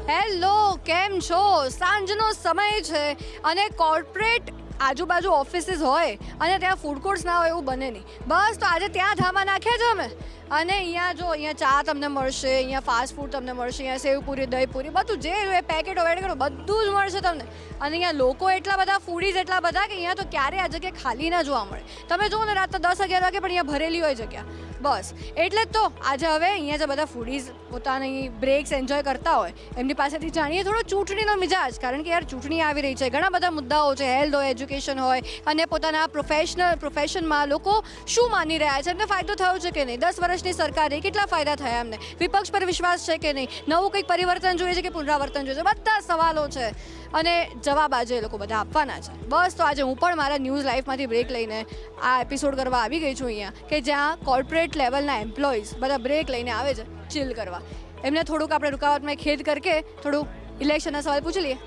Hello, કેમ છો? સાંજનો સમય છે અને કોર્પોરેટ આજુબાજુ ઓફિસીસ હોય અને ત્યાં ફૂડ કોર્ટ્સ ના હોય એવું બને નહીં. બસ તો આજે ત્યાં ધામા નાખ્યા છે અમે. અને અહીંયા જો અહીંયા ચા તમને મળશે, અહીંયા ફાસ્ટ ફૂડ તમને મળશે, અહીંયા સેવપુરી, દહીંપુરી, બધું જે જોઈએ પેકેટો વેકેટો બધું જ મળશે તમને. અને અહીંયા લોકો એટલા બધા, ફૂડીઝ એટલા બધા કે અહીંયા તો ક્યારે આ જગ્યા ખાલી ના જોવા મળે. તમે જુઓ ને રાતના 10-11 વાગે પણ અહીંયા ભરેલી હોય જગ્યા. બસ એટલે જ તો આજે હવે અહીંયા જે બધા ફૂડીઝ પોતાની બ્રેક્સ એન્જોય કરતા હોય એમની પાસેથી જાણીએ થોડો ચૂંટણીનો મિજાજ. કારણ કે યાર ચૂંટણી આવી રહી છે, ઘણા બધા મુદ્દાઓ છે, હેલ્થ હોય, એજ્યુકેશન હોય, અને પોતાના પ્રોફેશનમાં લોકો શું માની રહ્યા છે, એમને ફાયદો થયો છે કે નહીં, 10 વર્ષની સરકારે કેટલા ફાયદા થયા એમને, વિપક્ષ પર વિશ્વાસ છે કે નહીં, નવું કંઈક પરિવર્તન જોઈએ છે કે પુનરાવર્તન જોઈએ છે, બધા સવાલો છે અને જવાબ આજે એ લોકો બધા આપવાના છે. બસ તો આજે હું પણ મારા ન્યૂઝ લાઈફમાંથી બ્રેક લઈને આ એપિસોડ કરવા આવી ગઈ છું અહીંયા, કે જ્યાં કોર્પોરેટ લેવલના એમ્પ્લોઈઝ બધા બ્રેક લઈને આવે છે ચિલ કરવા. એમને થોડુંક આપણે રૂકાવટમાં ખેદ કરકે થોડુંક ઇલેક્શનના સવાલ પૂછી લઈએ.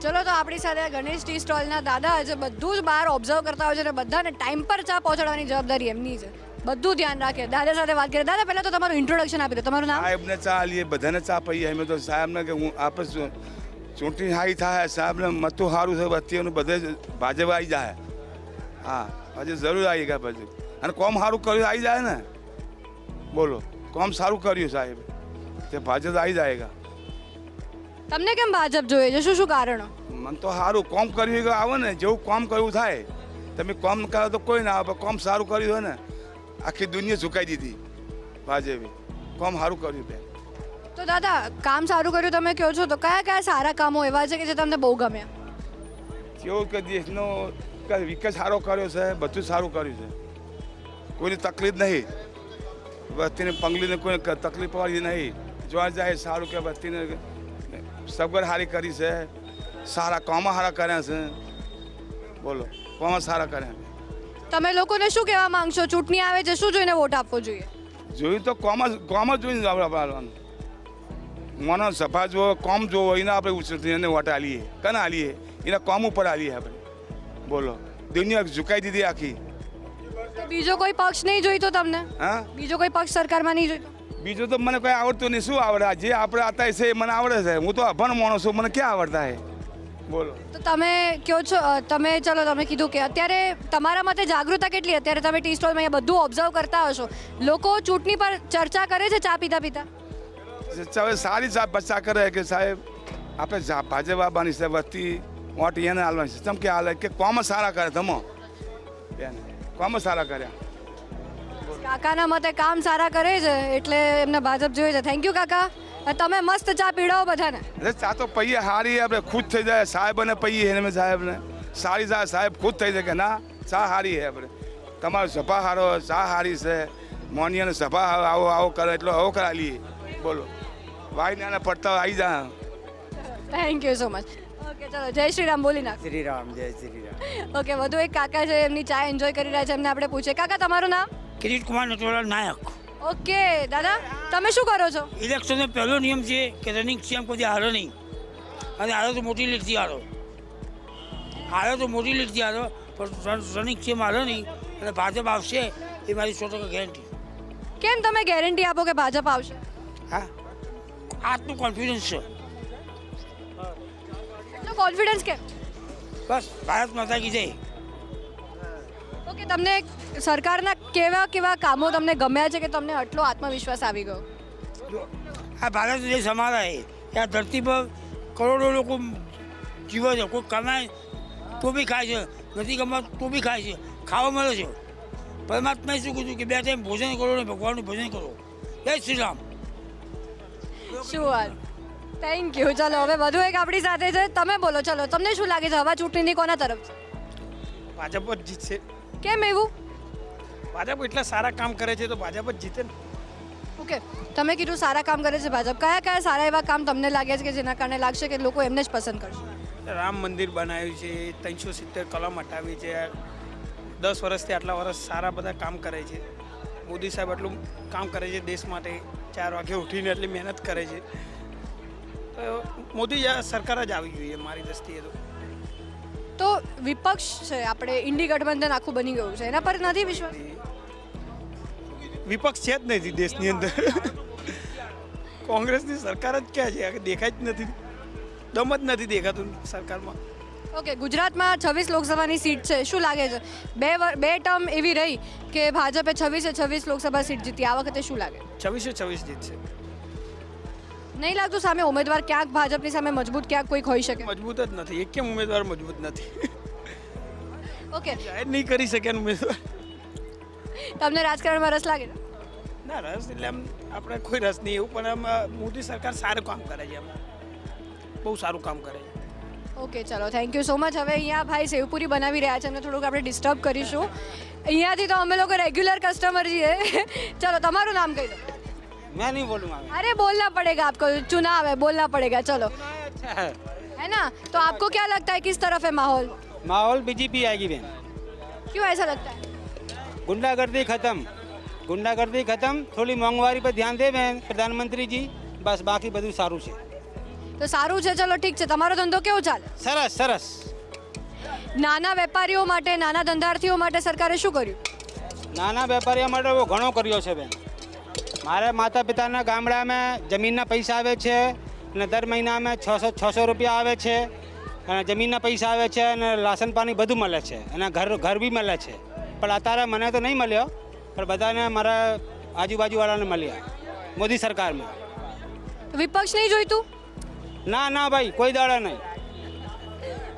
ચલો તો આપણી સાથે ગણેશ ટી સ્ટોલના દાદા છે, બધું જ બહાર ઓબ્ઝર્વ કરતા હોય છે અને બધાને ટાઈમ પર ચા પહોંચાડવાની જવાબદારી એમની છે. બધું ધ્યાન રાખે. દાદા સાથે વાત કરીએ. દાદા પહેલાં તો તમારું ઇન્ટ્રોડક્શન આપી દો. તમારું નામ? સાહેબને ચા લઈએ, બધાને ચા પીએ. અમે તો સાહેબને કે હું આપે ચૂંટણી સારી થાય, સાહેબને મતું સારું છે, અત્યારનું બધે ભાજપ આવી જાય. હા, હજી જરૂર આવી ગયા પછી. અને કોમ સારું કર્યું આવી જાય ને. બોલો, કોમ સારું કર્યું સાહેબ તે ભાજપ આવી જાયગા. તમને કેમ ભાજપ જોઈએ છે? શું કારણો? મને તો સારું કોમ કર્યું આવે ને, જેવું કોમ કર્યું થાય. તમે કોમ કરો તો કોઈ ના આવે, કોમ સારું કર્યું હોય ને આખી દુનિયા ઝુકાઈ દીધી ભાજપે. કોમ સારું કર્યું બેન. તો દાદા, કામ સારું કર્યું તમે કહો છો, તો કયા કયા સારા કામો એવા છે કે જે તમને બહુ ગમ્યા? કેવું કે દેશનો વિકાસ સારો કર્યો છે, બધું સારું કર્યું છે. કોઈની તકલીફ નહીં, વસ્તીને પંગલીને કોઈ તકલીફ પડી નહીં. જોવા જાય સારું કે વસ્તીને સગવડ સારી કરી છે, સારા કામો સારા કર્યા છે. બોલો, કામો સારા કર્યા. તમે લોકોને શું કહેવા માંગશો? ચૂંટણી આવે છે, શું જોઈને વોટ આપવો જોઈએ? જોયું તો કોમ જોઈને આપણે મનો સભા જો કોમ જોવો એને આપણે એને વોટ આલીએ. કને આલીએ? એના કોમ ઉપર આલીએ આપણે. બોલો, દુનિયા ઝુકાઈ દીધી આખી. બીજો કોઈ પક્ષ નહીં જોઈતો તમને? હા, બીજો કોઈ પક્ષ સરકારમાં નહીં જોઈતો? બીજું તો મને કોઈ આવડતું નહીં. શું આવડે? જે આપણે આતા છે એ મને આવડે છે. હું તો અભણ માણસ છું, મને ક્યાં આવડતા છે? બોલો. તો તમે કહો છો, તમે કીધું કે અત્યારે તમારા મતે જાગૃતતા કેટલી? અત્યારે તમે ટી સ્ટોલમાં અહીંયા બધું ઓબ્ઝર્વ કરતા હશો, લોકો ચૂંટણી પર ચર્ચા કરે છે ચા પીતા પીતા? હવે સારી ચર્ચા કરે કે સાહેબ આપણે ભાજપ આવવાની છે, વસ્તી વોટ એને હાલવાની છે. ચમ કે હાલે કે કોમ સારા કરે, તમે કોમ સારા કર્યા. કાકાના મતે કામ સારા કરે છે એટલે એમને ભાજપ જોઈએ છે. થેન્ક યુ કાકા. તમે મસ્ત ચા પીડાવો બધાને. એટલે ચા તો પૈયે સારી આપણે ખુશ થઈ જાય. સાહેબને પૈયે એને સાહેબને સારી જાય, સાહેબ ખુશ થઈ જાય કે ના ચા સારી છે. આપણે તમારો સભા સારો, ચા સારી છે, મોનિયાને સભા આવો કરે એટલો આવો કરાવી લઈએ. બોલો, વાયના પડતા આવી જાય. Thank you so much. Okay, ચલો જય શ્રી રામ બોલી નાખ. શ્રી રામ, જય શ્રી રામ. ઓકે, વધુ એક કાકા છે, એમની ચા એન્જોય કરી રહ્યા છે, એમને આપણે પૂછીએ. કાકા, તમારું નામ? કિરીટ કુમાર નટવરલાલ નાયક. ઓકે દાદા, તમે શું કરો છો? ઇલેક્શનનો પહેલો નિયમ છે કે રનિંગ સીએમ કોઈ હારો નહીં, અને હારો તો મોટી લીટથી હારો, પણ રનિંગ સીએમ હારો નહીં, અને ભાજપ આવશે એ મારી 100% ગેરંટી. કેમ તમે ગેરંટી આપો કે ભાજપ આવશે? હા, આટલું કોન્ફિડન્સ છે. એટલો કોન્ફિડન્સ કેમ? બસ, ભારત માતા કી જય. ઓકે, તમને સરકારના કેવા કામો તમને ગમ્યા છે કે તમને આટલો આત્મવિશ્વાસ આવી ગયો? આ ભારત દેશ અમારા છે. આ ધરતી પર કરોડો લોકો જીવે છે. કોઈ કમાય તો બી ખાય છે, નથી કમાતું તો બી ખાય છે, ખાવા મળે છે. પરમાત્માએ શું કીધું કે 2 ટાઈમ ભોજન કરો ને ભગવાનનું ભજન કરો. જય શ્રી રામ. શું વાત. Thank you. ચલો હવે વધુ એક આપણી સાથે છે, તમે બોલો. ચલો, તમને શું લાગે છે હવા ચૂંટણીની કોના તરફ છે? ભાજપ જ જીતશે. કેમ એવું? ભાજપ એટલા સારા કામ કરે છે તો ભાજપ જ જીતે ને. ઓકે, તમે કીધું સારા કામ કરે છે ભાજપ. કયા સારા એવા કામ તમને લાગે છે કે જેના કારણે લાગશે કે લોકો એમને જ પસંદ કરશે? રામ મંદિર બનાવ્યું છે, 370 કલમ હટાવી છે, 10 વર્ષથી આટલા વર્ષ સારા બધા કામ કરે છે. મોદી સાહેબ આટલું કામ કરે છે દેશ માટે, 4 વાગે ઉઠીને એટલી મહેનત કરે છે. તો મોદી સરકાર જ આવી જોઈએ મારી દ્રષ્ટિએ. તો વિપક્ષ છે, આપણે ઇન્ડી ગઠબંધન આખું બની ગયું છે, એના પર નથી વિશ્વાસ? વિપક્ષ છે જ નહીં દેશની અંદર. કોંગ્રેસની સરકાર જ ક્યાં છે આ દેખાય જ નથી, દમ જ નથી દેખાતું સરકારમાં. ઓકે, ગુજરાતમાં 26 લોકસભાની સીટ છે. શું લાગે છે બે ટર્મ એવી રહી કે ભાજપે 26 લોકસભા સીટ જીતી, આ વખતે શું લાગે? 26 જીતશે. નહીં લાગતું સામે ઉમેદવાર ક્યાંક ભાજપની સામે મજબૂત ક્યાંક કોઈક હોઈ શકે? મજબૂત જ નથી, એક કેમ ઉમેદવાર મજબૂત નથી. ઓકે, જાહેર નહીં કરી શકે ને ઉમેદવાર. તમને રાજકારણમાં રસ લાગે છે? ના રસ એટલે આમ આપણે કોઈ રસ નહીં એવું, પણ આમ મોદી સરકાર સારું કામ કરે છે, આમ બહુ સારું કામ કરે છે. ઓકે, ચલો, થેન્ક યુ સો મચ. હવે અહીંયા ભાઈ સેવપુરી બનાવી રહ્યા છે, એમને થોડુંક આપણે ડિસ્ટર્બ કરીશું. અહીંયાથી તો અમે લોકો રેગ્યુલર કસ્ટમર છીએ. ચલો, તમારું નામ કહી દો. मैं नहीं बोलूँगा. अरे बोलना पड़ेगा आपको, चुनाव है, बोलना पड़ेगा. चलो, अच्छा है. है ना? तो आपको क्या लगता है किस तरफ है माहौल? माहौल बीजेपी आएगी बहन. क्यों ऐसा लगता है? गुंडागर्दी खत्म, गुंडागर्दी खत्म. थोड़ी मोंघवारी पर ध्यान दे बहन प्रधानमंत्री जी, बस बाकी બધું સારું છે. તો સારું છે, ચલો ઠીક છે. તમારો ધંધો કેવો ચાલે? સરસ સરસ. નાના વેપારીઓ માટે, નાના ધંધાર્થીઓ માટે સરકારે શું કર્યું? નાના વેપારીઓ માટે બહુ ઘણો કર્યો છે બેન. મારા માતા પિતાના ગામડામાં જમીનના પૈસા આવે છે અને દર મહિનામાં 600 રૂપિયા આવે છે અને જમીનના પૈસા આવે છે અને રાશન પાણી બધું મળે છે અને ઘર બી મળે છે. પણ અત્યારે મને તો નહીં મળ્યો, પણ બધાને મારા આજુબાજુવાળાને મળ્યા મોદી સરકારમાં. વિપક્ષ નહીં જોઈતું? ના ના ભાઈ, કોઈ દાડા નહીં.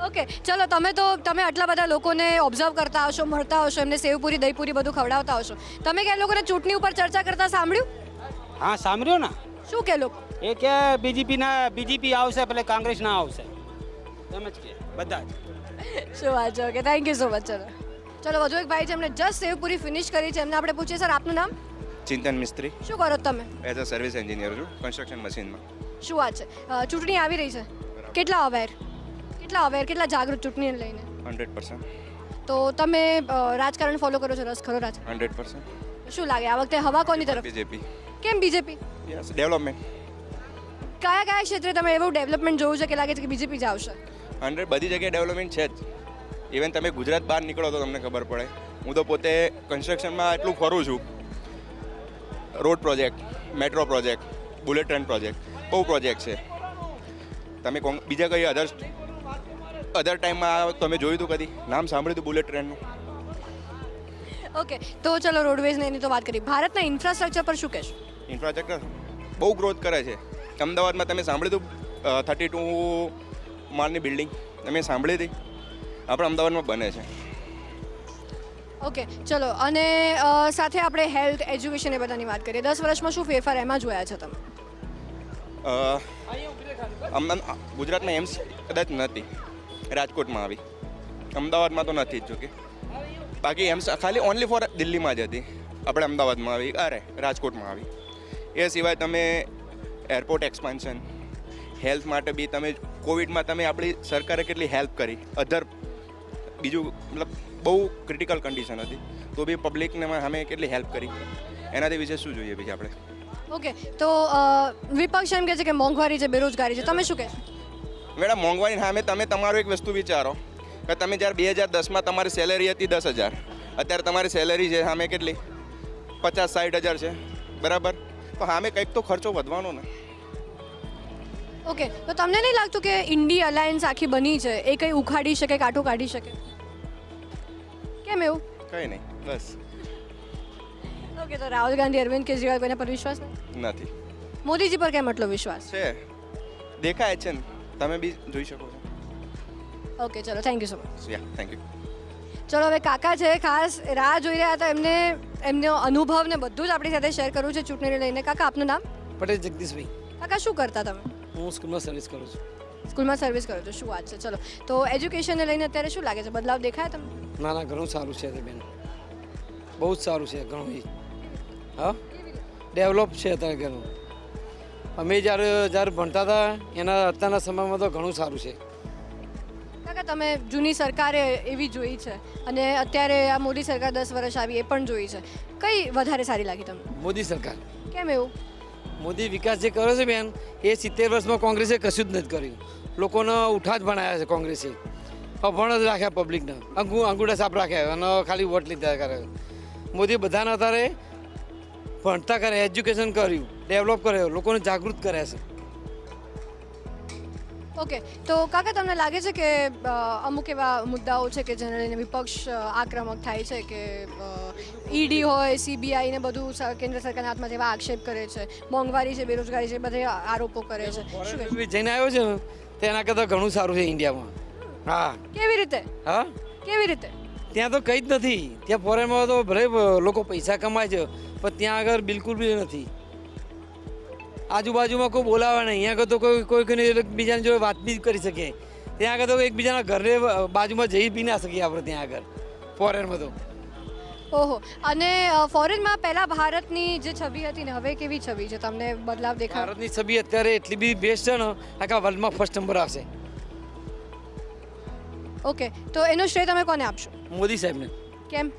ઓકે, ચલો, તમે આટલા બધા લોકોને ઓબ્ઝર્વ કરતા હશો, મળતા હશો, એમને સેવપુરી દહીંપુરી બધું ખવડાવતા હશો. તમે કે લોકોને ચૂંટણી ઉપર ચર્ચા કરતા સાંભળ્યું? હા સાંભળ્યો ને. શું કે લોકો? એ કે બીજેપી આવશે, પેલે કોંગ્રેસ ના આવશે, એમ જ કે બધા જ. શું વાત છે? Okay, thank you so much. ચલો, વધુ એક ભાઈ છે, એમણે જસ્ટ સેવપુરી ફિનિશ કરી છે, એમને આપણે પૂછીએ. સર, આપનું નામ? ચિંતન મિસ્ત્રી. શું કરો છો તમે? એઝ અ સર્વિસ એન્જિનિયર છું કન્સ્ટ્રક્શન મશીનમાં. શું વાત છે? ચૂંટણી આવી રહી છે, કેટલા અવેર, કેટલા જાગૃત ચૂંટણીને લઈને? 100%. તો તમે રાજકારણ ફોલો કરો છો? રસ ખરો રાજકારણ? 100%. શું લાગે આ વખતે હવા કોની તરફ? બીજેપી. કેમ બીજેપી? Yes, development. કયા ક્ષેત્રે તમે એવું ડેવલપમેન્ટ જોયું છે કે લાગે છે કે બીજેપી જ આવશે? 100 બધી જગ્યાએ ડેવલપમેન્ટ છે જ. ઇવન તમે ગુજરાત બહાર નીકળો તો તમને ખબર પડે. હું તો પોતે કન્સ્ટ્રક્શનમાં એટલું ફરું છું. Road project, metro project, bullet train project, બહુ પ્રોજેક્ટ છે. તમે બીજા કઈ અધર ટાઈમમાં તમે જોયું હતું કદી? નામ સાંભળ્યું હતું બુલેટ ટ્રેનનું? ઓકે, તો ચલો, રોડવેઝની એની તો વાત કરી. ભારતના ઇન્ફ્રાસ્ટ્રક્ચર પર શું કહેશો? ઇન્ફ્રાસ્ટ્રક્ચર બહુ ગ્રોથ કરે છે. અમદાવાદમાં તમે સાંભળ્યું હતું 32 માળની બિલ્ડિંગ? તમે સાંભળી હતી? આપણે અમદાવાદમાં બને છે. ઓકે, ચલો, અને સાથે આપણે હેલ્થ, એજ્યુકેશન એ બધાની વાત કરીએ. 10 વર્ષમાં શું ફેરફાર એમાં જોયા છે તમે? ગુજરાતમાં એમ્સ કદાચ નથી, રાજકોટમાં આવી. અમદાવાદમાં તો નથી જ જોકે. બાકી એમ્સ ખાલી ઓનલી ફોર દિલ્હીમાં જ હતી. આપણે અમદાવાદમાં આવી, રાજકોટમાં આવી. એ સિવાય તમે એરપોર્ટ એક્સપાન્શન, હેલ્થ માટે બી તમે કોવિડમાં તમે આપણી સરકારે કેટલી હેલ્પ કરી. બીજું મતલબ બહુ ક્રિટિકલ કન્ડિશન હતી તો બી પબ્લિકને સામે કેટલી હેલ્પ કરી. એનાથી વિશે શું જોઈએ બીજું આપણે? ઓકે, તો વિપક્ષ એમ કહે છે કે મોંઘવારી છે, બેરોજગારી છે, તમે શું કહેશો? મેડમ, મોંઘવારી સામે તમે તમારું એક વસ્તુ વિચારો કે તમે જ્યારે 2010માં તમારી સેલેરી હતી 10,000, અત્યારે તમારી સેલેરી છે સામે કેટલી? 50-60 હજાર છે, બરાબર? તો સામે કંઈક તો ખર્ચો વધવાનો ને. ઓકે, તો તમને નહીં લાગતું કે ઇન્ડી અલાયન્સ આખી બની છે એ કંઈ ઉખાડી શકે, કાંટો કાઢી શકે? કેમ એવું? કંઈ નહીં, બસ. ઓકે, તો રાહુલ ગાંધી, અરવિંદ કેજરીવાલ કોઈના પર વિશ્વાસ નથી. મોદીજી પર કેમ એટલો વિશ્વાસ છે? દેખાય છે ને, તમે બી જોઈ શકો છો. ઓકે, ચલો, thank you so much. Yeah, thank you. ચલો, હવે કાકા છે, ખાસ રાહ જોઈ રહ્યા હતા, એમનો અનુભવ ને બધું જ આપણી સાથે શેર કરવું છે ચૂંટણીને લઈને. કાકા, આપનું નામ? પટેલ જગદીશભાઈ. કાકા, શું કરતા તમે? હું સ્કૂલમાં સર્વિસ કરું છું. સ્કૂલમાં સર્વિસ કરો છો, શું વાત છે? ચલો, તો એજ્યુકેશનને લઈને અત્યારે શું લાગે છે, બદલાવ દેખાય તમને? ના ના, ઘણું સારું છે બેન, બહુ જ સારું છે, ઘણું. હા, ડેવલપ છે અત્યારે ઘણું. અમે જ્યારે ભણતા હતા એના અત્યારના સમયમાં તો ઘણું સારું છે. કાકા, તમે જૂની સરકારે એવી જોઈ છે અને અત્યારે આ મોદી સરકાર 10 વર્ષ આવી એ પણ જોઈ છે, કઈ વધારે સારી લાગી તમને? મોદી સરકાર. કેમ એવું? મોદી વિકાસ જે કર્યો છે બેન, એ 70 વર્ષમાં કોંગ્રેસે કશું જ નથી કર્યું. લોકોને ઉઠા જ બનાવ્યા છે કોંગ્રેસે. અભણ જ રાખ્યા પબ્લિકને, અંગૂઠા સાફ રાખ્યા અને ખાલી વોટ લીધા કરે. મોદી બધાને અત્યારે ભણતા કરે, એજ્યુકેશન કર્યું, ડેવલપ કર્યો, લોકોને જાગૃત કર્યા છે. ઓકે, તો કાકા તમને લાગે છે કે અમુક એવા મુદ્દાઓ છે કે જેને લઈને વિપક્ષ આક્રમક થાય છે કે ઈડી હોય, સીબીઆઈ ને બધું કેન્દ્ર સરકારના હાથમાં જેવા આક્ષેપ કરે છે, મોંઘવારી છે, બેરોજગારી છે, બધે આરોપો કરે છે, શું કહેશો? જઈને આવ્યો છે ને તેના કરતાં ઘણું સારું છે ઇન્ડિયામાં. હા. કેવી રીતે? હા, કેવી રીતે? ત્યાં તો કંઈ જ નથી. ત્યાં ફોરેનમાં તો ભલે લોકો પૈસા કમાય છે પણ ત્યાં આગળ બિલકુલ બી નથી. આજુબાજુમાં કોઈ બોલાવે નહીં. અહીંયા આગળ તો કોઈને એકબીજાની જોડે વાત બી કરી શકે. ત્યાં આગળ તો એકબીજાના ઘરે બાજુમાં જઈ બી ના શકીએ આપણે ત્યાં આગળ ફોરેનમાં તો. ઓહો, અને ફોરેનમાં પહેલા ભારતની જે છબી હતી ને હવે કેવી છબી છે? તમને બદલાવ દેખાય? ભારતની છબી અત્યારે એટલી બી બેસ્ટ છે ને આખા વર્લ્ડમાં ફર્સ્ટ નંબર આવશે. ઓકે, તો એનો શ્રેય તમે કોને આપશો? મોદી સાહેબને. કેમ?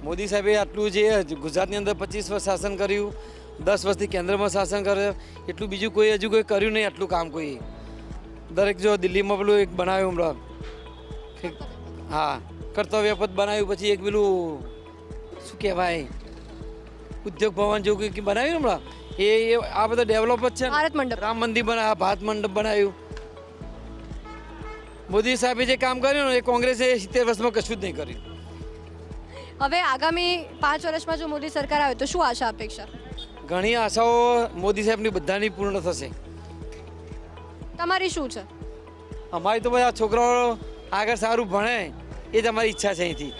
મોદી સાહેબે આટલું જે ગુજરાતની અંદર 25 વર્ષ શાસન કર્યું, 10 વર્ષથી કેન્દ્રમાં શાસન કરે, એટલું બીજું કોઈ હજુ કોઈ કર્યું નહીં આટલું કામ કોઈ. દરેક જો દિલ્હીમાં પેલું એક બનાવ્યું હમણાં, હા, કર્તવ્ય પદ બનાવ્યું, પછી એક પેલું શું કહેવાય ઉદ્યોગ ભવન જેવું કંઈક બનાવ્યું હમણાં, એ આ બધા ડેવલપ જ છે. ભારત મંડપ. રામ મંદિર બનાવ્યા, ભારત મંડપ બનાવ્યું. મોદી સાહેબે જે કામ કર્યું ને એ કોંગ્રેસે 70 વર્ષમાં કશું જ નહીં કર્યું. હવે આગામી 5 વર્ષમાં જો મોદી સરકાર આવે તો શું આશા અપેક્ષા? ઘણી આશાઓ મોદી સાહેબની બધાની પૂર્ણ થશે. તમારી શું છે? અમારી તો બધા છોકરાઓ આગળ સારું ભણે એ જ અમારી ઈચ્છા છે અહીંથી.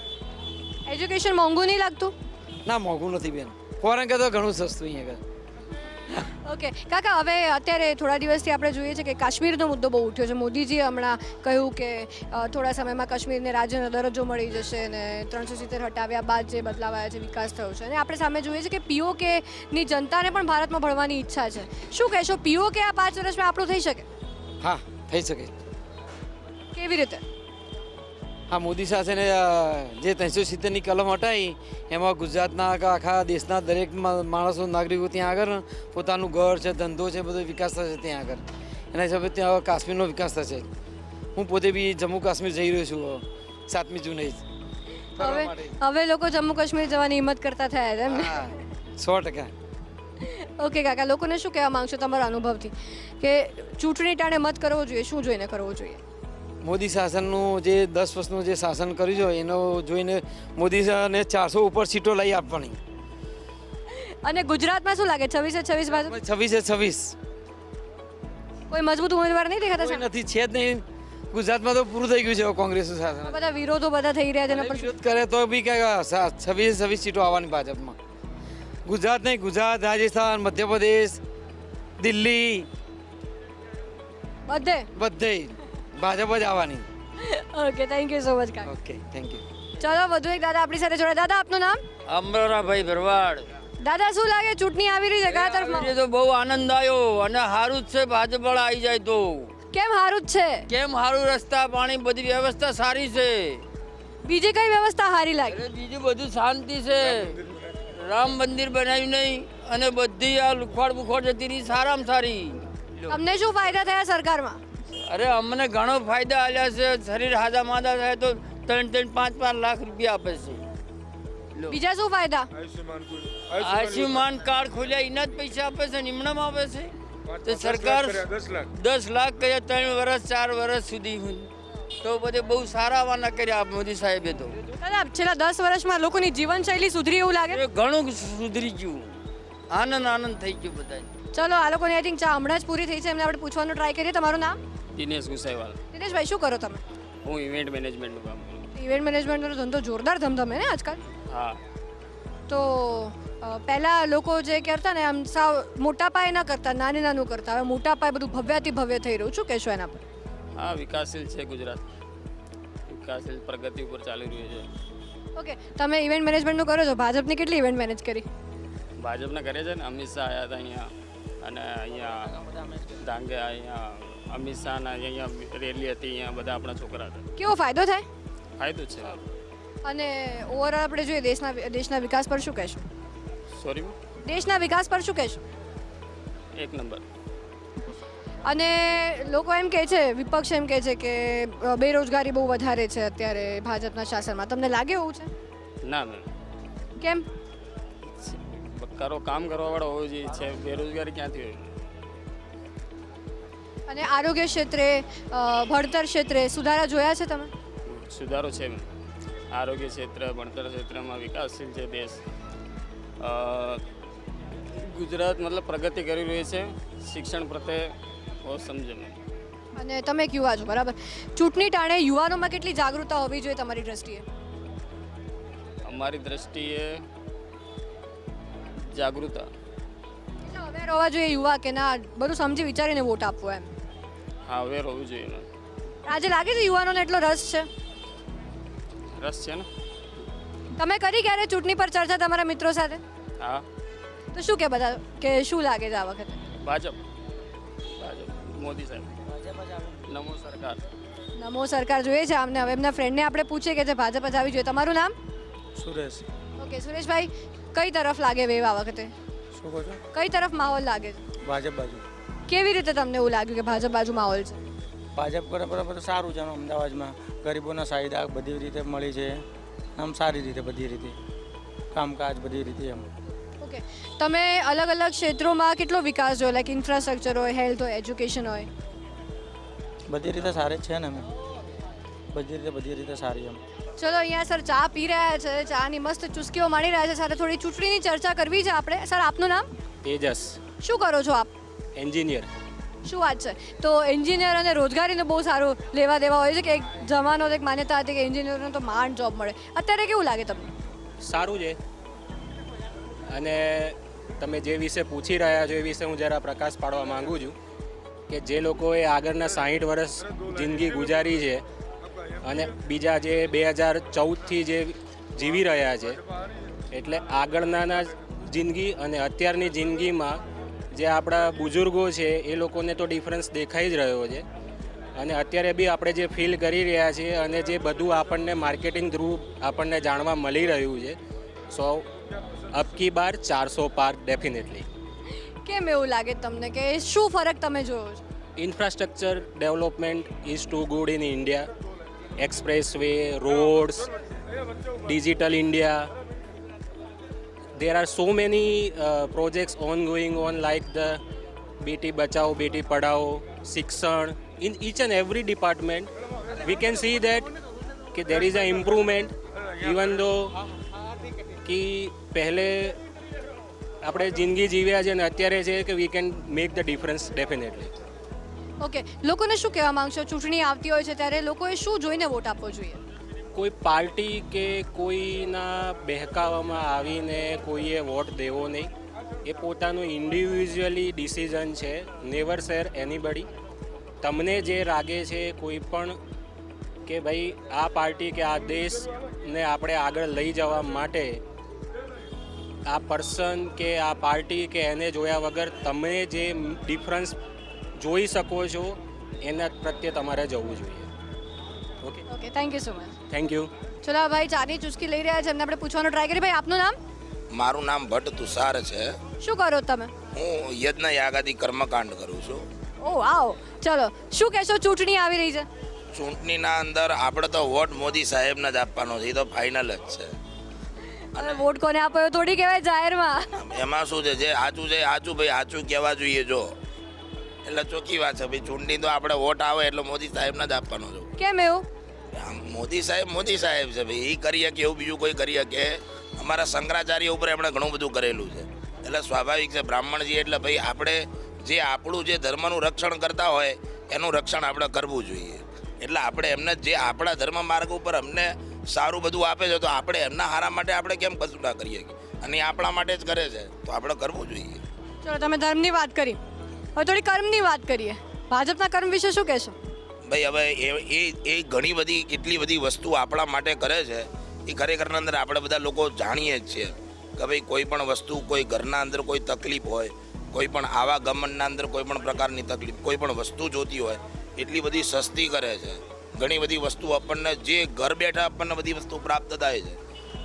એજ્યુકેશન મોંઘું નહીં લાગતું? ના, મોંઘું નથી બેન. ફોરેન કરતાં ઘણું સસ્તું અહીંયા આગળ. ઓકે કાકા, હવે અત્યારે થોડા દિવસથી આપણે જોઈએ છે કે કાશ્મીરનો મુદ્દો બહુ ઉઠ્યો છે. મોદીજીએ હમણાં કહ્યું કે થોડા સમયમાં કાશ્મીરને રાજ્યનો દરજ્જો મળી જશે અને 370 હટાવ્યા બાદ જે બદલાવ આવ્યા છે, વિકાસ થયો છે. અને આપણે સામે જોઈએ છે કે પીઓકેની જનતાને પણ ભારતમાં ભણવાની ઈચ્છા છે. શું કહેશો, પીઓકે આ 5 વર્ષમાં આપણું થઈ શકે? હા, થઈ શકે. કેવી રીતે? હા, મોદી શાસને જે 370ની કલમ હટાવી એમાં ગુજરાતના આખા દેશના દરેક માણસો, નાગરિકો ત્યાં આગળ પોતાનું ઘર છે, ધંધો છે, બધો વિકાસ થશે ત્યાં આગળ. એના હિસાબે ત્યાં કાશ્મીરનો વિકાસ થશે. હું પોતે બી જમ્મુ કાશ્મીર જઈ રહ્યો છું 7મી જૂને જ. હવે લોકો જમ્મુ કાશ્મીર જવાની હિંમત કરતા થયા છે એમ ને? હા, 100%. ઓકે કાકા, લોકોને શું કહેવા માંગશો તમારા અનુભવથી કે ચૂંટણી ટાણે મત કરવો જોઈએ, શું જોઈને કરવો જોઈએ? મોદી શાસનનું જે 10 વર્ષનું જે શાસન કર્યું છે એનો જોઈને મોદીને 400 ઉપર સીટો લઈ આપવાની. અને ગુજરાતમાં શું લાગે, 26 બાજુ 26 કોઈ મજબૂત ઉમેદવાર નહીં દેખાતા કોઈ સામે? નથી, છે જ નહીં. ગુજરાતમાં તો પૂરું થઈ ગયું છે કોંગ્રેસનું શાસન. બધા વિરોધો બધા થઈ રહ્યા છે એના પર વિરોધ કરે તો બી કે 26 સીટો આવવાની ભાજપમાં. ગુજરાત નહીં, ગુજરાત, રાજસ્થાન, મધ્યપ્રદેશ, દિલ્હી, બધે ભાજપ જ આવવાની. Okay, thank you so much કાકા. Okay, thank you. ચલો વધુ એક દાદા આપણી સાથે જોડે. દાદા, આપનું નામ? અમરાભાઈ ભરવાડ. દાદા, શું લાગે ચૂંટણી આવી રહી છે, કયા તરફમાં? આજે તો બહુ આનંદ આવ્યો અને સારું જ છે ભાજપ વાળા આવી જાય તો. કેમ સારું જ છે? કેમ સારું? રસ્તા પાણી બધી વ્યવસ્થા સારી છે. બીજી કઈ વ્યવસ્થા સારી લાગી? અરે બીજું બધું શાંતિ છે. રામ મંદિર બનાવ્યું નહીં અને બધી આ લુખવાડ બુખવાડ જતી રહી, સારામાં સારી. તમને શું ફાયદા થયા સરકારમાં? અરે અમને ઘણો ફાયદા આલ્યા છે. શરીર હાજા માદા થાય તો 3-5 લાખ રૂપિયા આપે છે. બીજા શું ફાયદા? આયુષ્યમાન કાર્ડ ખોલ્યા એના જ પૈસા આપે છે, નિમણામાં આપે છે. તો સરકાર 10 લાખ કર્યા 3 વર્ષ 4 વર્ષ સુધી. તો બધે બહુ સારા વાના કર્યા મોદી સાહેબે તો. દાદા, છેલ્લા 10 વર્ષમાં લોકોની જીવનશૈલી સુધરી એવું લાગે? એ ઘણું સુધરી ગયું. આનંદ થઈ ગયો બધા. ચલો, આ લોકોની આઈ થિંક ચા હમણાં જ પૂરી થઈ છે, એમને આપણે પૂછવાનો ટ્રાય કરીએ. તમારું નામ? દિનેશ ગુસાઈવાલ. દિનેશભાઈ, શું કરો તમે? હું ઇવેન્ટ મેનેજમેન્ટનું કામ કરું. ઇવેન્ટ મેનેજમેન્ટનો ધંધો જોરદાર ધમધમે ને આજકાલ. હા. તો પહેલાં લોકો જે કરતા ને આમ સાવ મોટા પાયે ન કરતા, નાનું કરતા, હવે મોટા પાયે બધું ભવ્યાથી ભવ્ય થઈ રહ્યું. શું કહેશો એના પર? હા, વિકાસશીલ છે ગુજરાત. વિકાસશીલ પ્રગતિ ઉપર ચાલી રહ્યું છે. ઓકે, તમે ઇવેન્ટ મેનેજમેન્ટનું કરો છો, ભાજપની કેટલી ઇવેન્ટ મેનેજ કરી? ભાજપના કરે છે ને, અમિત શાહ આવ્યા હતા અહીંયા, અને અહીંયા ડાંગે અહીંયા અમિત શાહના અહીંયા રેલી હતી, અહીંયા બધા આપણા છોકરા હતા. કેવો ફાયદો થાય? ફાયદો છે. અને ઓવરઓલ આપણે જોઈએ દેશના વિકાસ પર શું કહેશો? સોરી, દેશના વિકાસ પર શું કહેશો? 1 નંબર. અને લોકો એમ કહે છે, વિપક્ષ એમ કહે છે કે બેરોજગારી બહુ વધારે છે અત્યારે ભાજપના શાસનમાં. તમને લાગે એવું છે? ના મેમ, કેમ? કામ કરવાવાળો હોવો જોઈએ છે. બેરોજગારી ક્યાંથી હોય? અને આરોગ્ય ક્ષેત્રે ભણતર ક્ષેત્રે સુધારા જોયા છે તમે? સુધારો છે. આરોગ્ય ક્ષેત્ર, ભણતર ક્ષેત્રમાં વિકાસશીલ છે દેશ. ગુજરાત મતલબ પ્રગતિ કરી રહ્યું છે. શિક્ષણ પ્રત્યે બહુ સમજે. અને તમે એક યુવા છો, બરાબર? ચૂંટણી ટાણે યુવાનોમાં કેટલી જાગૃતતા હોવી જોઈએ તમારી દ્રષ્ટિએ? અમારી દ્રષ્ટિએ જાગૃતતા. કેટલા અવેર હોવા જોઈએ યુવા કે ના બધું સમજી વિચારીને વોટ આપવો એમ? હા, અવેર હોવું જોઈએ. આજે લાગે છે યુવાનોને એટલો રસ છે? રસ છે ને. તમે કરી ક્યારે ચૂંટણી પર ચર્ચા તમારા મિત્રો સાથે? હા. તો શું કે બધા કે શું લાગે છે આ વખતે? ભાજપ, મોદી સાહેબ. નમો સરકાર. નમો સરકાર જોઈએ છે આમને. હવે એમના ફ્રેન્ડને આપણે પૂછીએ કે જે ભાજપ જ આવી જોઈએ. તમારું નામ? સુરેશ. ઓકે સુરેશભાઈ, કઈ તરફ લાગે વેવ આ વખતે? શું કહો છો? કઈ તરફ માહોલ લાગે છે? ભાજપ બાજુ. કેવી રીતે તમને એવું લાગ્યું કે ભાજપ બાજુ માહોલ છે? ભાજપ બરાબર સારું છે. અમદાવાદમાં ગરીબોના ફાયદા બધી રીતે મળી છે. આમ સારી રીતે બધી રીતે કામકાજ બધી રીતે એમ. ઓકે, તમે અલગ અલગ ક્ષેત્રોમાં કેટલો વિકાસ જોયો? લાઈક ઇન્ફ્રાસ્ટ્રક્ચર હોય, હેલ્થ હોય, એજ્યુકેશન હોય. બધી રીતે સારી જ છે ને અમે. બધી રીતે સારી એમ. ચલો અહીંયા સર ચા પી રહ્યા છે, ચાની મસ્ત ચુસ્કીઓ માણી રહ્યા છે. સાથે થોડી ચૂંટણીની ચર્ચા કરવી છે આપણે. સર આપનું નામ? તેજસ. શું કરો છો આપ? એન્જિનિયર. શું વાત છે? તો એન્જિનિયર અને રોજગારીને બહુ સારું લેવા દેવા હોય છે કે એક જમાનો એક માન્યતા હતી કે એન્જિનિયરને તો માંડ જોબ મળે. અત્યારે કેવું લાગે તમને? સારું છે. અને તમે જે વિશે પૂછી રહ્યા છો એ વિશે હું જરા પ્રકાશ પાડવા માંગુ છું કે જે લોકોએ આગળના 60 વર્ષ જિંદગી ગુજારી છે અને બીજા જે 2014થી જે જીવી રહ્યા છે, એટલે આગળના જિંદગી અને અત્યારની જિંદગીમાં જે આપણા બુઝુર્ગો છે એ લોકોને તો ડિફરન્સ દેખાઈ જ રહ્યો છે. અને અત્યારે બી આપણે જે ફીલ કરી રહ્યા છીએ અને જે બધું આપણને માર્કેટિંગ થ્રુ આપણને જાણવા મળી રહ્યું છે, સો અબકી બાર 400 પાર ડેફિનેટલી. કેમ એવું લાગે તમને કે શું ફરક તમે જોયો છો? Infrastructure development is too good in India. Expressway, roads, digital India. There are so many projects ongoing on like the Beti Bachao, Beti Padhao, Shikshan. In each and every department, we can see that there is an improvement, even though कि पहले આપણે જિંદગી જીવ્યા છે અને અત્યારે છે કે we can make the difference definitely. Okay, લોકોને શું કહેવા માંગશો? ચૂંટણી આવતી હોય છે ત્યારે લોકોએ શું જોઈને વોટ આપવો જોઈએ? કોઈ પાર્ટી કે કોઈના બહેકાવામાં આવીને કોઈએ વોટ દેવો નહીં. એ પોતાનું ઇન્ડિવિજ્યુઅલી ડિસિઝન છે. Never share anybody. તમને જે લાગે છે કોઈ પણ કે ભાઈ આ પાર્ટી કે આ દેશને આપણે આગળ લઈ જવા માટે આ પર્સન કે આ પાર્ટી કે એને જોયા વગર તમે જે ડિફરન્સ જોઈ શકો છો એના પ્રત્યે તમારે જવું જોઈએ. Okay okay, thank you so much. Thank you. ચલો ભાઈ ચાની ચુસ્કી લઈ રહ્યા છે, એમને આપણે પૂછવાનો ટ્રાય કરીએ. ભાઈ આપનું નામ? મારું નામ ભટ્ટ તુષાર છે. શું કરો તમે? હું યજ્ઞ યાગાદી કર્મકાંડ કરું છું. ઓ વાવ. ચલો શું કહેશો? ચૂંટણી આવી રહી છે. ચૂંટણીના અંદર આપણે તો વોટ મોદી સાહેબને જ આપવાનો છે, એ તો ફાઇનલ જ છે. અને વોટ કોને આપ્યો થોડી કહેવાય જાહેરમાં. એમાં શું છે, જે સાચું છે સાચું ભાઈ સાચું કહેવા જોઈએ. જો એટલે ચોખ્ખી વાત છે ભાઈ, ચૂંટણી તો આપણે વોટ આવે એટલે મોદી સાહેબને જ આપવાનો છે. કેમ એવું? મોદી સાહેબ છે ભાઈ, એ કરી શકે એવું બીજું કોઈ કરી શકે? અમારા શંકરાચાર્ય ઉપર એમણે ઘણું બધું કરેલું છે, એટલે સ્વાભાવિક છે. બ્રાહ્મણજી એટલે ભાઈ આપણે જે આપણું જે ધર્મનું રક્ષણ કરતા હોય એનું રક્ષણ આપણે કરવું જોઈએ. એટલે આપણે એમને જે આપણા ધર્મ માર્ગ ઉપર અમને સારું બધું આપે છે તો આપણે એમના હારા માટે આપણે કેમ કશું ના કરીએ? અને એ આપણા માટે જ કરે છે તો આપણે કરવું જોઈએ. ચલો તમે ધર્મની વાત કરી, હવે થોડી કર્મની વાત કરીએ. ભાજપના કર્મ વિશે શું કહેશો? ભાઈ હવે એ ઘણી બધી કેટલી બધી વસ્તુ આપણા માટે કરે છે એ ખરેખરના અંદર આપણે બધા લોકો જાણીએ જ છીએ કે ભાઈ કોઈ પણ વસ્તુ, કોઈ ઘરના અંદર કોઈ તકલીફ હોય, કોઈ પણ આવાગમનના અંદર કોઈ પણ પ્રકારની તકલીફ, કોઈ પણ વસ્તુ જોતી હોય એટલી બધી સસ્તી કરે છે. ઘણી બધી વસ્તુ આપણને જે ઘર બેઠા આપણને બધી વસ્તુ પ્રાપ્ત થાય છે.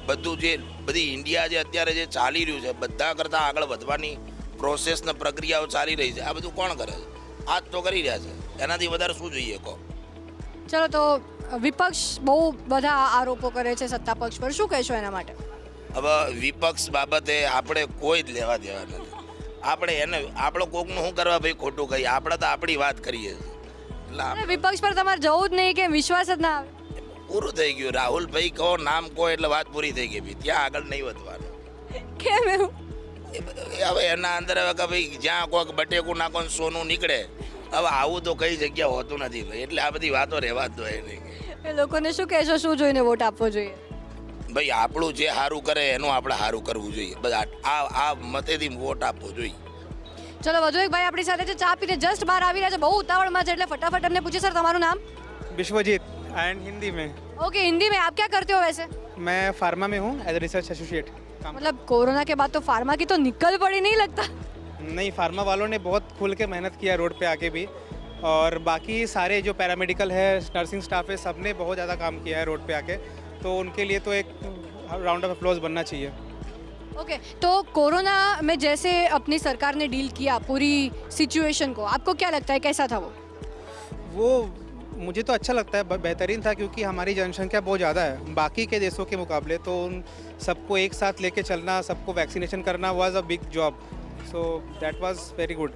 બધું જે બધી ઇન્ડિયા જે અત્યારે જે ચાલી રહ્યું છે બધા કરતાં આગળ વધવાની પ્રોસેસ ને પ્રક્રિયાઓ ચાલી રહી છે, આ બધું કોણ કરે છે? આ જ તો કરી રહ્યા છે. એનાથી વધારે શું જોઈએ કહો? ચલો તો વિપક્ષ બહુ બધા આરોપો કરે છે સત્તા પક્ષ પર, શું કહેશો એના માટે? હવે વિપક્ષ બાબતે આપણે કોઈ જ લેવા દેવા નથી. આપણે એને આપણો કોકનું શું કરવા ભાઈ ખોટું કહીએ, આપણે તો આપણી વાત કરીએ છીએ. એટલે અને વિપક્ષ પર તમારે જવું જ નહીં કે વિશ્વાસ જ ના આવે? પૂરું થઈ ગયું. રાહુલભાઈ કહો, નામ કહો એટલે વાત પૂરી થઈ ગઈ. ભાઈ ત્યાં આગળ નહીં વધવાનું. કેમ એવું? હવે એના અંદર હવે કે ભાઈ જ્યાં કોઈક બટેકું નાખો ને સોનું નીકળે, હવે આવું તો કઈ જગ્યા હોતું નથી ભાઈ. એટલે આ બધી વાતો રહેવા જ દો નહીં. એ લોકોને શું કહેશો, શું જોઈને વોટ આપવો જોઈએ? ભાઈ આપણું જે સારું કરે એનું આપણે સારું કરવું જોઈએ. બધા આ મતેથી વોટ આપવો જોઈએ. ચલો વધુ એક ભાઈ આપણી સાથે છે, ચા પીને જસ્ટ બહાર આવી રહ્યા છે, બહુ ઉતાવળમાં છે એટલે ફટાફટ એમને પૂછીએ સર તમારું નામ? विश्वजीत एंड हिंदी में ओके, हिंदी में आप क्या करते हो वैसे? मैं फार्मा में हूँ एज ए रिसर्च एसोसिएट। मतलब कोरोना के बाद तो फार्मा की तो निकल पड़ी, नहीं लगता? नहीं, फार्मा वालों ने बहुत खुल के मेहनत किया रोड पे आके भी, और बाकी सारे जो पैरामेडिकल है, नर्सिंग स्टाफ है, सब ने बहुत ज़्यादा काम किया है रोड पे आके, तो उनके लिए तो एक राउंड ऑफ अप्लॉज बनना चाहिए। ओके, तो कोरोना में जैसे अपनी सरकार ने डील किया पूरी सिचुएशन को, आपको क्या लगता है कैसा था वो मुझे तो अच्छा लगता है, बेहतरीन था, क्योंकि हमारी जनसंख्या बहुत ज़्यादा है बाकी के देशों के मुकाबले, तो उन सबको एक साथ लेके चलना, सबको वैक्सीनेशन करना was a big job, so that was very good,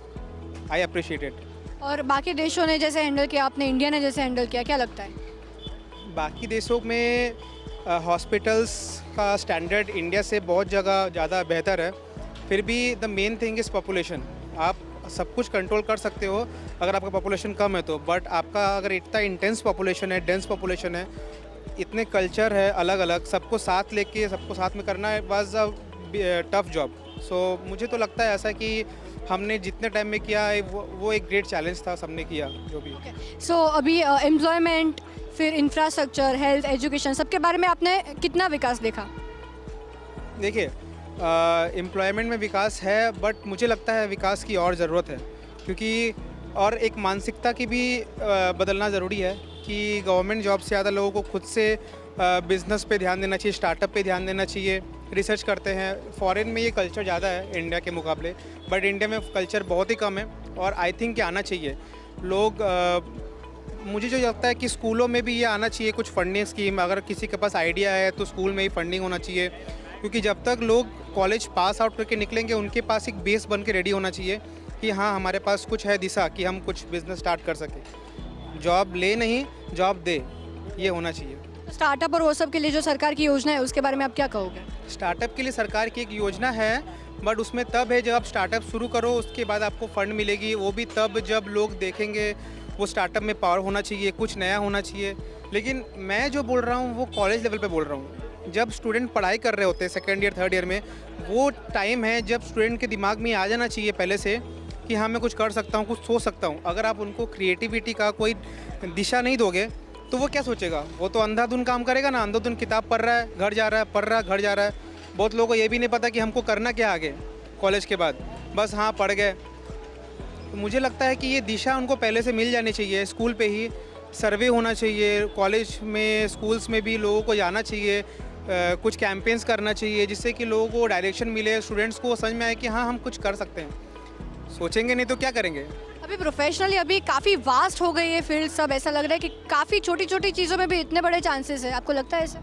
I appreciate it. और बाकी देशों ने जैसे हैंडल किया, आपने इंडिया ने जैसे हैंडल किया, क्या लगता है? बाकी देशों में हॉस्पिटल्स का स्टैंडर्ड इंडिया से बहुत जगह ज़्यादा बेहतर है, फिर भी the main thing is population. आप सब कुछ कंट्रोल कर सकते हो अगर आपका पॉपुलेशन कम है तो, बट आपका अगर इतना इंटेंस पॉपुलेशन है, डेंस पॉपुलेशन है, इतने कल्चर है अलग अलग, सबको साथ लेके सबको साथ में करना वाज अ टफ जॉब। सो मुझे तो लगता है ऐसा कि हमने जितने टाइम में किया है वो एक ग्रेट चैलेंज था, सबने किया जो भी। सो अभी एम्प्लॉयमेंट, फिर इंफ्रास्ट्रक्चर, हेल्थ, एजुकेशन, सबके बारे में आपने कितना विकास देखा? देखिए, एम्प्लॉयमेंट में विकास है, बट मुझे लगता है विकास की और ज़रूरत है, क्योंकि और एक मानसिकता की भी बदलना ज़रूरी है कि गवर्नमेंट जॉब से ज़्यादा लोगों को खुद से बिज़नेस पे ध्यान देना चाहिए, स्टार्टअप पे ध्यान देना चाहिए। रिसर्च करते हैं, फॉरेन में ये कल्चर ज़्यादा है इंडिया के मुकाबले, बट इंडिया में कल्चर बहुत ही कम है, और आई थिंक कि आना चाहिए। लोग मुझे जो लगता है कि स्कूलों में भी ये आना चाहिए, कुछ फंडिंग स्कीम, अगर किसी के पास आइडिया है तो स्कूल में ही फंडिंग होना चाहिए, क्योंकि जब तक लोग कॉलेज पास आउट करके निकलेंगे उनके पास एक बेस बन के रेडी होना चाहिए कि हाँ हमारे पास कुछ है दिशा कि हम कुछ बिजनेस स्टार्ट कर सकें। जॉब ले नहीं, जॉब दे, ये होना चाहिए। स्टार्टअप और वो सब के लिए जो सरकार की योजना है उसके बारे में आप क्या कहोगे? स्टार्टअप के लिए सरकार की एक योजना है, बट उसमें तब है जब आप स्टार्टअप शुरू करो, उसके बाद आपको फंड मिलेगी, वो भी तब जब लोग देखेंगे वो स्टार्टअप में पावर होना चाहिए, कुछ नया होना चाहिए। लेकिन मैं जो बोल रहा हूँ वो कॉलेज लेवल पे बोल रहा हूँ, जब स्टूडेंट पढ़ाई कर रहे होते हैं सेकेंड ईयर थर्ड ईयर में, वो टाइम है जब स्टूडेंट के दिमाग में आ जाना चाहिए पहले से कि हाँ मैं कुछ कर सकता हूँ, कुछ सोच सकता हूँ। अगर आप उनको क्रिएटिविटी का कोई दिशा नहीं दोगे तो वो क्या सोचेगा? वो तो अंधाधुन काम करेगा ना, अंधाधुन किताब पढ़ रहा है, घर जा रहा है, पढ़ रहा है, घर जा रहा है। बहुत लोगों को ये भी नहीं पता कि हमको करना क्या आगे कॉलेज के बाद, बस हाँ पढ़ गए। तो मुझे लगता है कि ये दिशा उनको पहले से मिल जानी चाहिए, स्कूल पे ही सर्वे होना चाहिए, कॉलेज में स्कूल्स में भी लोगों को जाना चाहिए, कुछ कैंपेन्स करना चाहिए, जिससे कि लोगों को डायरेक्शन मिले, स्टूडेंट्स को समझ में आए कि हाँ हम कुछ कर सकते हैं। सोचेंगे नहीं तो क्या करेंगे? अभी प्रोफेशनली अभी काफ़ी वास्ट हो गई है फील्ड, सब ऐसा लग रहा है कि काफ़ी छोटी छोटी चीज़ों में भी इतने बड़े चांसेस है, आपको लगता है ऐसा?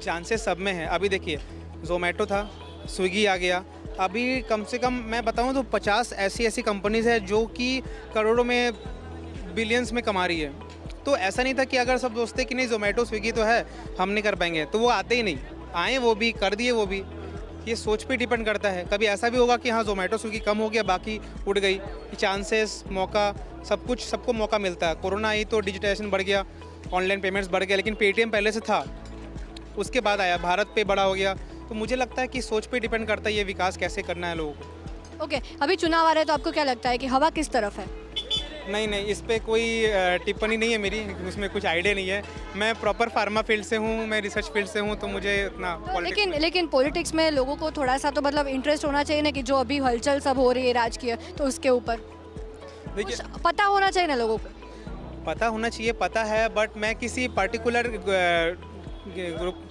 चांसेस सब में है। अभी देखिए जोमेटो था, स्विगी आ गया, अभी कम से कम मैं बताऊं तो 50 ऐसी कंपनीज है जो कि करोड़ों में, बिलियंस में कमा रही है। तो ऐसा नहीं था कि अगर सब सोचते कि नहीं जोमेटो स्विगी तो है हम नहीं कर पाएंगे, तो वो आते ही नहीं, आए वो भी कर दिए वो भी। ये सोच पे डिपेंड करता है, कभी ऐसा भी होगा कि हाँ जोमेटो स्विगी कम हो गया बाकी उड़ गई। चांसेस, मौका, सब कुछ सबको मौका मिलता है। कोरोना आई तो डिजिटाइजेशन बढ़ गया, ऑनलाइन पेमेंट्स बढ़ गया, लेकिन पेटीएम पहले से था, उसके बाद आया भारत पे बड़ा हो गया। तो मुझे लगता है कि सोच पे डिपेंड करता है ये विकास कैसे करना है लोगों को। ओके, अभी चुनाव आ रहे हैं तो आपको क्या लगता है कि हवा किस तरफ है? नहीं, इस पे कोई टिप्पणी नहीं है मेरी, उसमें कुछ आइडिया नहीं है। मैं प्रॉपर फार्मा फील्ड से हूँ, मैं रिसर्च फील्ड से हूँ, तो मुझे इतना लेकिन पॉलिटिक्स में लोगों को थोड़ा सा तो मतलब इंटरेस्ट होना चाहिए ना, कि जो अभी हलचल सब हो रही है राजकीय, तो उसके ऊपर देखिए पता होना चाहिए ना लोगों को। पता होना चाहिए, पता है, बट मैं किसी पर्टिकुलर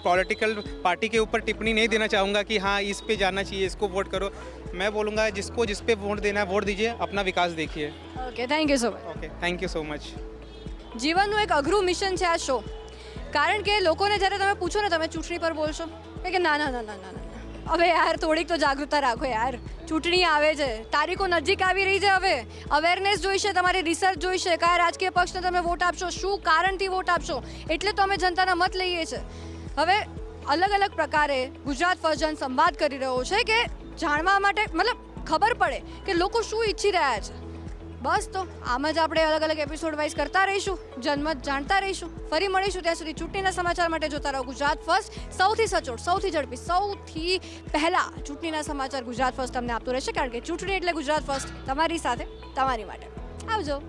पॉलिटिकल पार्टी के ऊपर टिप्पणी नहीं देना चाहूँगा कि हाँ इस पे जाना चाहिए, इसको वोट करो। मैं बोलूँगा जिसको जिस पे वोट देना है वोट दीजिए, अपना विकास देखिए। Okay, thank you so much. Okay, thank you so much. જીવનનું એક અઘરું મિશન છે આ શો, કારણ કે લોકોને જ્યારે તમે પૂછો ને તમે ચૂંટણી પર બોલશો કે ના ના ના ના ના ના હવે યાર થોડીક તો જાગૃતતા રાખો યાર. ચૂંટણી આવે છે, તારીખો નજીક આવી રહી છે, હવે અવેરનેસ જોઈશે, તમારી રિસર્ચ જોઈશે, કયા રાજકીય પક્ષને તમે વોટ આપશો, શું કારણથી વોટ આપશો, એટલે તો અમે જનતાના મત લઈએ છીએ. હવે અલગ અલગ પ્રકારે ગુજરાત ફર્સ્ટ જનસંવાદ કરી રહ્યો છે કે જાણવા માટે મતલબ ખબર પડે કે લોકો શું ઈચ્છી રહ્યા છે. બસ તો આમ જ આપણે અલગ અલગ એપિસોડ વાઇઝ કરતા રહીશું, જનમત જાણતા રહીશું. ફરી મળીશું, ત્યાં સુધી ચૂંટણીના સમાચાર માટે જોતા રહો ગુજરાત ફર્સ્ટ. સૌથી સચોટ, સૌથી ઝડપી, સૌથી પહેલા ચૂંટણીના સમાચાર ગુજરાત ફર્સ્ટ તમને આપતું રહેશે, કારણ કે ચૂંટણી એટલે ગુજરાત ફર્સ્ટ, તમારી સાથે, તમારી માટે. આવજો.